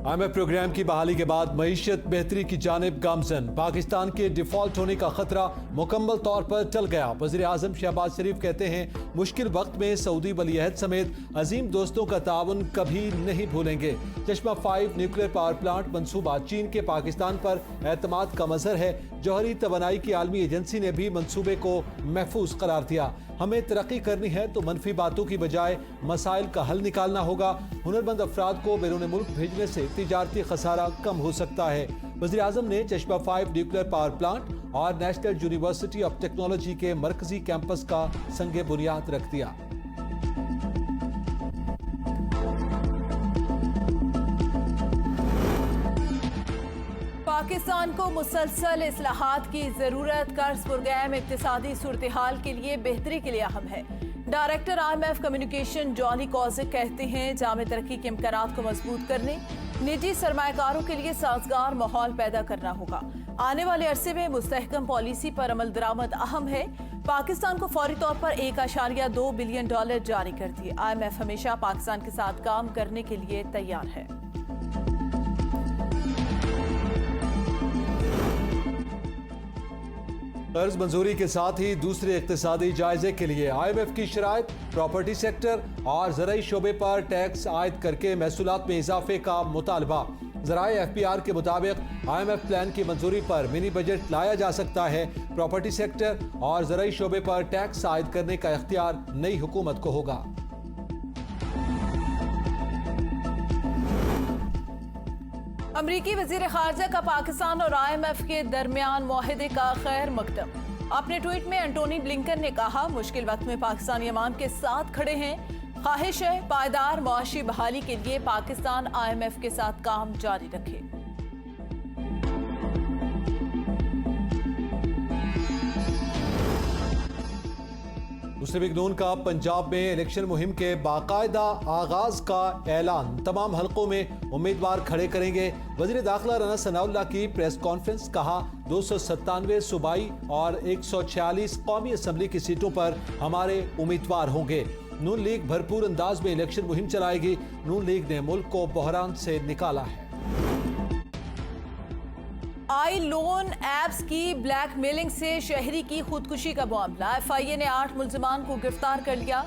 IMF programme की बहाली के बाद मईशत बेहतरी की जानिब गामजन। पाकिस्तान के डिफॉल्ट होने का खतरा मुकम्मल तौर पर टल गया। वज़ीर आज़म शहबाज शरीफ कहते हैं मुश्किल वक्त में सऊदी वलीअहद समेत अजीम दोस्तों का ताउन कभी नहीं भूलेंगे। चश्मा 5 न्यूक्लियर पावर प्लांट मंसूबा चीन के पाकिस्तान पर एतमाद का मजहर है। जौहरी तवानाई की आलमी एजेंसी ने भी मंसूबे को महफूज करार दिया। हमें तरक्की करनी है तो मनफी बातों की बजाय मसाइल का हल निकालना होगा। हुनरमंद अफराद को बैरून मुल्क भेजने से तिजारती खसारा कम हो सकता है। वज़ीर आज़म ने चश्मा 5 न्यूक्लियर पावर प्लांट और नेशनल यूनिवर्सिटी ऑफ टेक्नोलॉजी के मरकजी कैंपस का संगे बुनियाद रख दिया। पाकिस्तान को मुसलसल इस्लाहात की जरूरत कर्ज पुरगैम इक्तिसादी सूरत हाल के लिए बेहतरी के लिए अहम है। Director IMF communication Johnny kojic कहते हैं जामे तरक्की के इम्कानात को मजबूत करने, निजी सरमायाकारों के लिए साजगार माहौल पैदा करना होगा। आने वाले अरसे में मुस्तहकम पॉलिसी पर अमल दरामद अहम है। पाकिस्तान को फौरी तौर पर $1.2 बिलियन जारी कर दिए। IMF हमेशा पाकिस्तान के साथ काम करने के लिए तैयार है। कर्ज मंजूरी के साथ ही दूसरे इक्तिसादी जायजे के लिए IMF की शराइत, प्रॉपर्टी सेक्टर और ज़राई शोबे पर टैक्स आयद करके महसूलात में इजाफे का मुतालबा। ज़राए FPR के मुताबिक IMF प्लान की मंजूरी पर मिनी बजट लाया जा सकता है। प्रॉपर्टी सेक्टर और ज़राई शोबे पर टैक्स आयद करने का इख्तियार नई हुकूमत को होगा। अमरीकी वजीर खारजा का पाकिस्तान और IMF के दरमियान मुआहदे का खैर मकदम। अपने ट्वीट में एंटोनी ब्लिंकन ने कहा मुश्किल वक्त में पाकिस्तानी अवाम के साथ खड़े हैं। ख्वाहिश है पायदार मुआशी बहाली के लिए पाकिस्तान IMF के साथ काम जारी रखे। दूसरे बिग नून का पंजाब में इलेक्शन मुहिम के बाकायदा आगाज का ऐलान। तमाम हलकों में उम्मीदवार खड़े करेंगे। वजीर दाखिला राना सनाउल्लाह की प्रेस कॉन्फ्रेंस। कहा 297 सूबाई और 146 कौमी असम्बली की सीटों पर हमारे उम्मीदवार होंगे। नून लीग भरपूर अंदाज में इलेक्शन मुहिम चलाएगी। नून लीग ने मुल्क को बहरान से निकाला है। आई लोन ऐप्स की ब्लैकमेलिंग से शहरी की खुदकुशी का मामला। FIA ने 8 मुल्जिमान को गिरफ्तार कर लिया।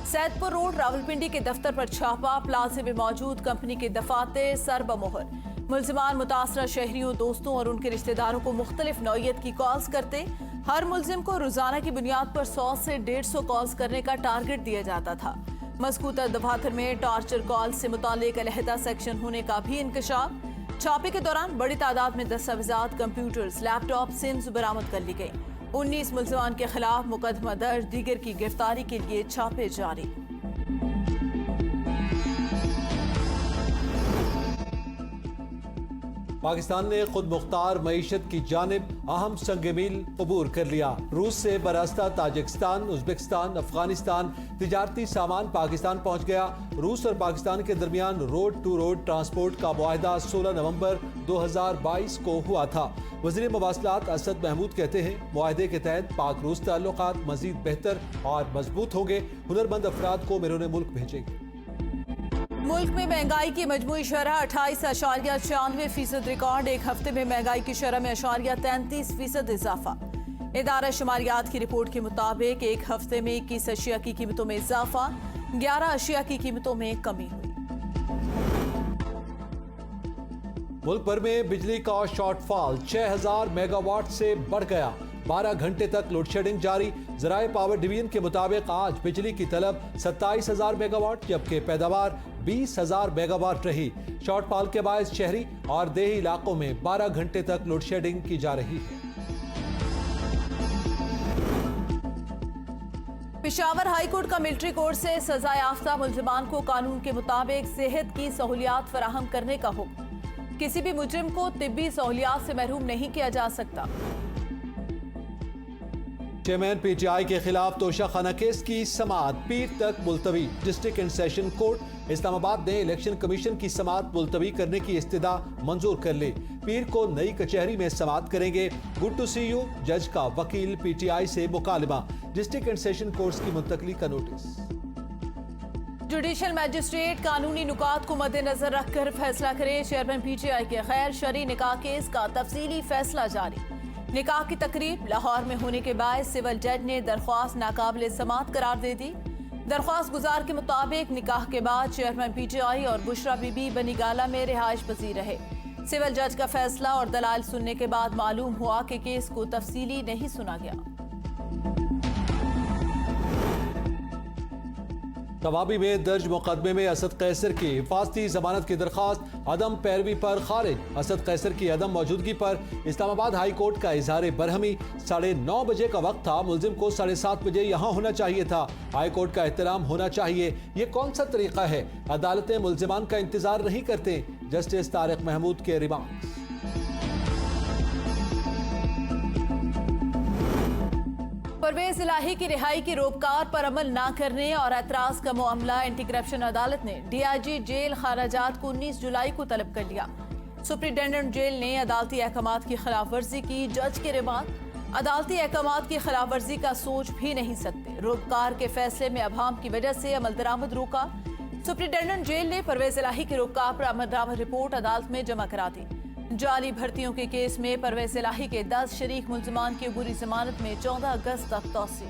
सैदपुर रोड रावलपिंडी के दफ्तर पर छापा। प्लाजे में मौजूद कंपनी के दफातर सरबमोहर। मुल्जिमान मुतासरा शहरियों, दोस्तों और उनके रिश्तेदारों को मुख्तलिफ नौइयत की कॉल्स करते। हर मुल्जिम को रोजाना की बुनियाद पर 100 से 150 कॉल्स करने का टारगेट दिया जाता था। मज़कूर दफातर में टॉर्चर कॉल से मुतालिक अलहदा सेक्शन होने का भी इंकशाफ। छापे के दौरान बड़ी तादाद में दस्तावेजात, कंप्यूटर्स, लैपटॉप, सिम्स बरामद कर ली गई। 19 मुल्जिमान के खिलाफ मुकदमा दर्ज। दीगर की गिरफ्तारी के लिए छापे जारी। पाकिस्तान ने खुद मुख्तार मईशत की जानिब अहम संग-ए-मील अबूर कर लिया। रूस से बरास्ता ताजिकिस्तान, उज़्बेकिस्तान, अफगानिस्तान तिजारती सामान पाकिस्तान पहुंच गया। रूस और पाकिस्तान के दरमियान रोड टू रोड ट्रांसपोर्ट का मुआहदा 16 नवंबर 2022 को हुआ था। वज़ीर मवासलात असद महमूद कहते हैं मुआहदे के तहत पाक रूस ताल्लुकात मजीद बेहतर और मजबूत होंगे। हुनरमंद अफराद को बैरून मुल्क भेजेंगे। मुल्क में महंगाई की मजमूई शरह 28.96% रिकॉर्ड। एक हफ्ते में महंगाई की शरह में 33% इजाफा। इदारा शुमारियात की रिपोर्ट के मुताबिक एक हफ्ते में 21 अशिया की कीमतों में इजाफा, 11 अशिया की कीमतों में कमी हुई। मुल्क भर में बिजली का शॉर्टफॉल 6000 मेगावाट से बढ़ गया। 12 घंटे तक लोड शेडिंग जारी। ज़राए पावर डिवीजन के मुताबिक आज बिजली की तलब 27,000 मेगावाट जबकि पैदावार 20,000 मेगावाट रही। शॉर्टफॉल के बायस शहरी और देही इलाकों में 12 घंटे तक लोड शेडिंग की जा रही है। पेशावर हाई कोर्ट का मिलिट्री कोर्ट से सजा याफ्ता मुल्जिमान को कानून के मुताबिक सेहत की सहूलियात फराहम करने का हुक्म। किसी भी मुजरिम को तिब्बी सहूलियात से महरूम नहीं किया जा सकता। चेयरमैन PTI के खिलाफ तोशाखाना केस की समाअत पीर तक मुलतवी। District and session court Islamabad ने इलेक्शन कमीशन की समाअत मुलतवी करने की इस्तदा मंजूर कर ली। पीर को नई कचहरी में समाअत करेंगे। Good to see you. जज का वकील PTI से मुकालमा। डिस्ट्रिक्ट एंड सेशन कोर्ट्स की मुंतकली का नोटिस। जुडिशल मैजिस्ट्रेट कानूनी नुकात को मद्देनजर रखकर फैसला करे। चेयरमैन पीटीआई के गैर शरई निकाह केस का तफसीली फैसला जारी। निकाह की तकरीब लाहौर में होने के बाद सिविल जज ने दरख्वास्त नाकाबिल समाअत करार दे दी। दरख्वास्त गुजार के मुताबिक निकाह के बाद चेयरमैन पीटीआई और बुशरा बीबी बनीगाला में रिहाइश पजीर रहे। सिविल जज का फैसला और दलाल सुनने के बाद मालूम हुआ कि केस को तफसीली नहीं सुना गया। तवाबी में दर्ज मुकदमे में असद कैसर की हिफाजती जमानत की दरखास्त अदम पैरवी पर खारिज। असद कैसर की अदम मौजूदगी पर इस्लामाबाद हाई कोर्ट का इजहार बरहमी। 9:30 बजे का वक्त था, मुलजिम को 7:30 बजे यहाँ होना चाहिए था। हाई कोर्ट का एहतराम होना चाहिए। ये कौन सा तरीका है? अदालतें मुलजिमान का इंतजार नहीं करते। जस्टिस तारिक महमूद के रिमार्क्स। परवेज इलाही की रिहाई की रोककार पर अमल न करने और एतराज का मामला एंटी करप्शन अदालत ने डीआईजी जेल खराजात को 19 जुलाई को तलब कर लिया। सुप्रिंटेंडेंट जेल ने अदालती अहकामात की खिलाफ वर्जी की। जज के रिमार्क, अदालती अहकामात की खिलाफ वर्जी का सोच भी नहीं सकते। रोककार के फैसले में अभाम की वजह से अमल दरामद रोका। सुप्रिंटेंडेंट जेल ने परवेज इलाही की रोककार पर अमल दरामद रिपोर्ट अदालत में जमा करा दी। जाली भर्तियों के केस में परवेज इलाही के 10 शरीक मुल्जिमान की अबूरी जमानत में 14 अगस्त तक तौसी।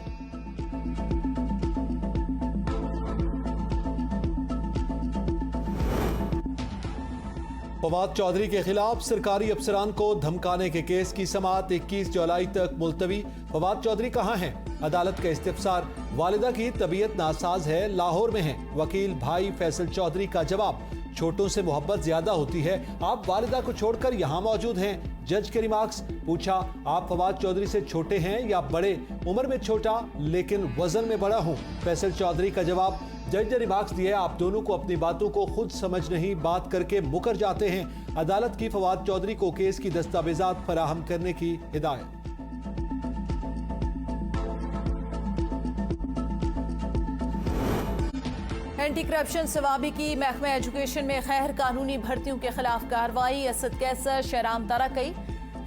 फवाद चौधरी के खिलाफ सरकारी अफसरान को धमकाने के केस की समाअत 21 जुलाई तक मुलतवी। फवाद चौधरी कहाँ हैं? अदालत का इस्तिफसार, वालिदा की तबीयत नासाज है, लाहौर में है। वकील भाई फैसल चौधरी का जवाब, छोटों से मोहब्बत ज्यादा होती है, आप वालिदा को छोड़कर यहाँ मौजूद हैं। जज के रिमार्क्स, पूछा आप फवाद चौधरी से छोटे हैं या बड़े? उम्र में छोटा लेकिन वजन में बड़ा हूँ। फैसल चौधरी का जवाब, जज ने रिमार्क्स दिए, आप दोनों को अपनी बातों को खुद समझ नहीं, बात करके मुकर जाते हैं। अदालत की फवाद चौधरी को केस की दस्तावेजात फराहम करने की हिदायत। एंटी करप्शन सवाबी की महकमा एजुकेशन में गैर कानूनी भर्तियों के खिलाफ कार्रवाई। असद कैसर, शहराम ताराकई,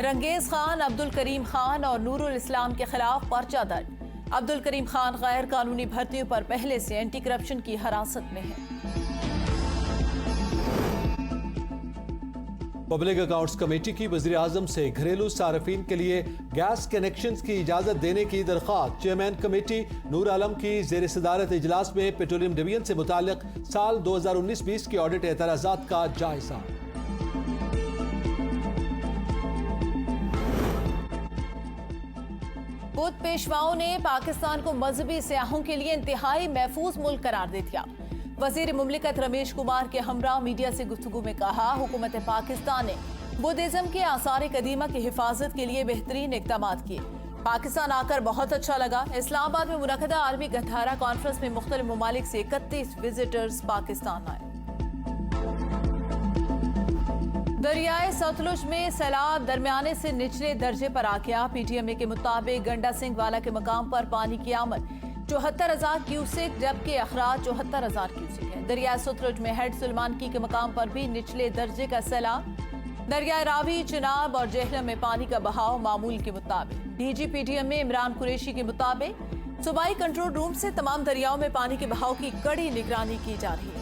रंगेज खान, अब्दुल करीम खान और नूरुल इस्लाम के खिलाफ पर्चा दर्ज। अब्दुल करीम खान गैर कानूनी भर्तियों पर पहले से एंटी करप्शन की हिरासत में है। पब्लिक अकाउंट्स कमेटी की वज़ीर आज़म से घरेलू सार्फिन के लिए गैस कनेक्शंस की इजाज़त देने की दरख्वास्त। चेयरमैन कमेटी नूर आलम की ज़ेर सदारत इजलास में पेट्रोलियम डिवीजन से मुताल्लिक साल 2019-20 के ऑडिट एतराज़ात का जायजा। बुद्ध पेशवाओं ने पाकिस्तान को मजहबी सयाहों के लिए इंतहाई महफूज मुल्क करार दे दिया। वजीर मुमलिकत रमेश कुमार के हमरा मीडिया से गुफ्तगू में कहा, हुकूमत पाकिस्तान ने बुद्धिज्म के आसार कदीमा की हिफाजत के लिए बेहतरीन इक़दाम किए। पाकिस्तान आकर बहुत अच्छा लगा। इस्लामाबाद में मुनक़दा आलमी गठारा कॉन्फ्रेंस में मुख्तलिफ ममालिक से 31 विजिटर्स पाकिस्तान आए। दरियाए सतलुज में सैलाब दरमियाने से निचले दर्जे पर आ गया। पीटीएमए के मुताबिक गंडा सिंह वाला के मकाम पर पानी की आमद 74,000 क्यूसेक जबकि अखराज 74,000 क्यूसेक है। दरिया सतलुज में हेड सुलेमानकी के मकाम पर भी निचले दर्जे का सैलाब। दरिया रावी, चिनाब और जेहलम में पानी का बहाव मामूल के मुताबिक। डीजी पीटीएम में इमरान कुरैशी के मुताबिक सूबाई कंट्रोल रूम से तमाम दरियाओं में पानी के बहाव की कड़ी निगरानी की जा रही है।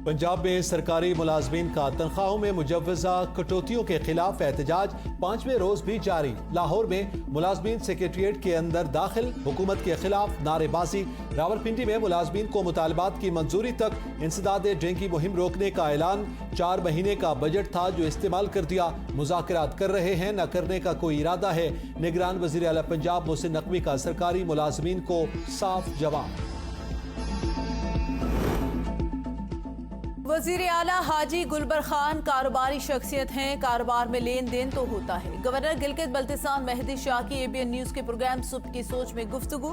पंजाब में सरकारी मुलाजमीन का तनख्वाहों में मुजव्वजा कटौतियों के खिलाफ एहतजाज 5वें रोज भी जारी। लाहौर में मुलाजमीन सेक्रेटरिएट के अंदर दाखिल, हुकूमत के खिलाफ नारेबाजी। रावलपिंडी में मुलाजमीन को मुतालबात की मंजूरी तक इंसदाद डेंगू मुहिम रोकने का ऐलान। 4 महीने का बजट था जो इस्तेमाल कर दिया। मुज़ाकरात कर रहे हैं, न करने का कोई इरादा है। निगरान वज़ीर आला पंजाब मोहसिन नकवी का सरकारी मुलाजमीन को साफ जवाब। वजीर आला हाजी गुलबर खान कारोबारी शख्सियत हैं, कारोबार में लेन देन तो होता है। गवर्नर गिलगित बल्तिस्तान मेहदी शाह की एबीएन न्यूज के प्रोग्राम सुबह की सोच में गुफ्तगू।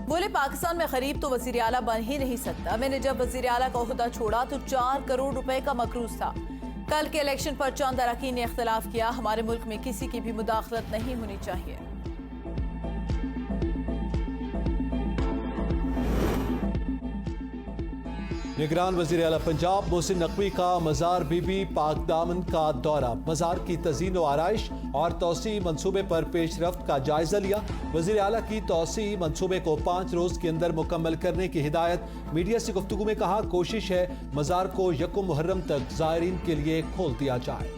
बोले, पाकिस्तान में गरीब तो वजीर आला बन ही नहीं सकता। मैंने जब वजीर आला का ओहदा छोड़ा तो 4 करोड़ रुपए का मकरूज था। कल के इलेक्शन पर चंद अरकान ने इख्तलाफ किया। हमारे मुल्क में किसी की भी मुदाखलत नहीं होनी चाहिए। निगरान वज़ीर आला पंजाब मोहसिन नकवी का मज़ार बीबी पाक दामन का दौरा, मज़ार की तज़ीन व आराइश और तोसी मंसूबे पर पेशरफ्त का जायजा लिया। वज़ीर आला की तोसी मंसूबे को 5 रोज़ के अंदर मुकम्मल करने की हिदायत। मीडिया से गुफ्तगू में कहा, कोशिश है मज़ार को 1 मुहर्रम तक ज़ायरीन के लिए खोल दिया जाए।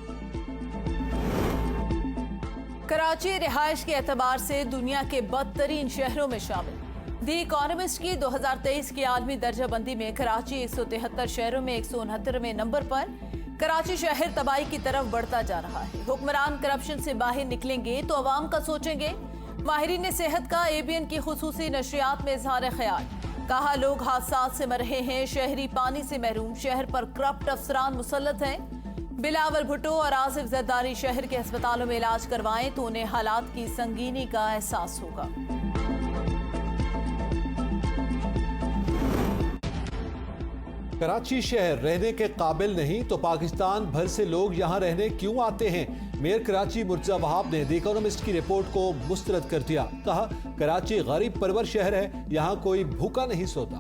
कराची रिहाइश के एतबार से दुनिया के बदतरीन शहरों में शामिल। दी इकोनॉमिस्ट की 2023 की आलमी दर्जाबंदी में कराची 173 शहरों में 169वें नंबर पर। कराची शहर तबाही की तरफ बढ़ता जा रहा है। हुक्मरान करप्शन से बाहर निकलेंगे तो अवाम का सोचेंगे। माहिरीन सेहत का ABN की खुसूसी नशरियात में इजहार ख्याल। कहा, लोग हादसात से मर रहे हैं, शहरी पानी से महरूम, शहर पर करप्ट अफसरान मुसल्लत हैं। बिलावल भुट्टो और आसिफ जरदारी शहर के अस्पतालों में इलाज करवाएं तो उन्हें हालात की संगीनी का एहसास होगा। कराची शहर रहने के काबिल नहीं तो पाकिस्तान भर से लोग यहाँ रहने क्यों आते हैं? मेयर कराची मुर्तजा वहाब ने द इकोनॉमिस्ट की रिपोर्ट को मुस्तरद कर दिया। कहा, कराची गरीब परवर शहर है, यहाँ कोई भूखा नहीं सोता।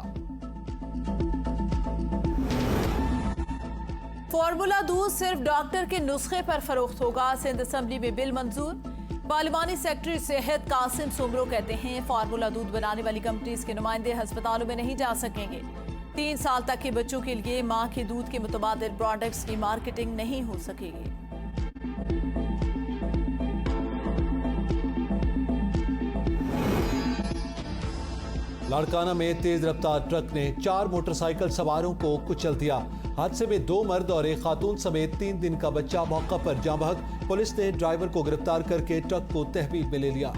फार्मूला दूध सिर्फ डॉक्टर के नुस्खे पर फरोख्त होगा। सिंध असम्बली में बिल मंजूर। पार्लिमानी सेक्रेटरी सेहत कासिम सुमरो कहते हैं, फार्मूला दूध बनाने वाली कंपनीज के नुमाइंदे अस्पतालों में नहीं जा सकेंगे। 3 साल तक के बच्चों के लिए मां के दूध के मुतबादिल प्रोडक्ट्स की मार्केटिंग नहीं हो सकेगी। लाड़काना में तेज रफ्तार ट्रक ने 4 मोटरसाइकिल सवारों को कुचल दिया। हादसे में 2 मर्द और 1 खातून समेत 3 दिन का बच्चा मौका पर जाँ बहक। पुलिस ने ड्राइवर को गिरफ्तार करके ट्रक को तहवील में ले लिया।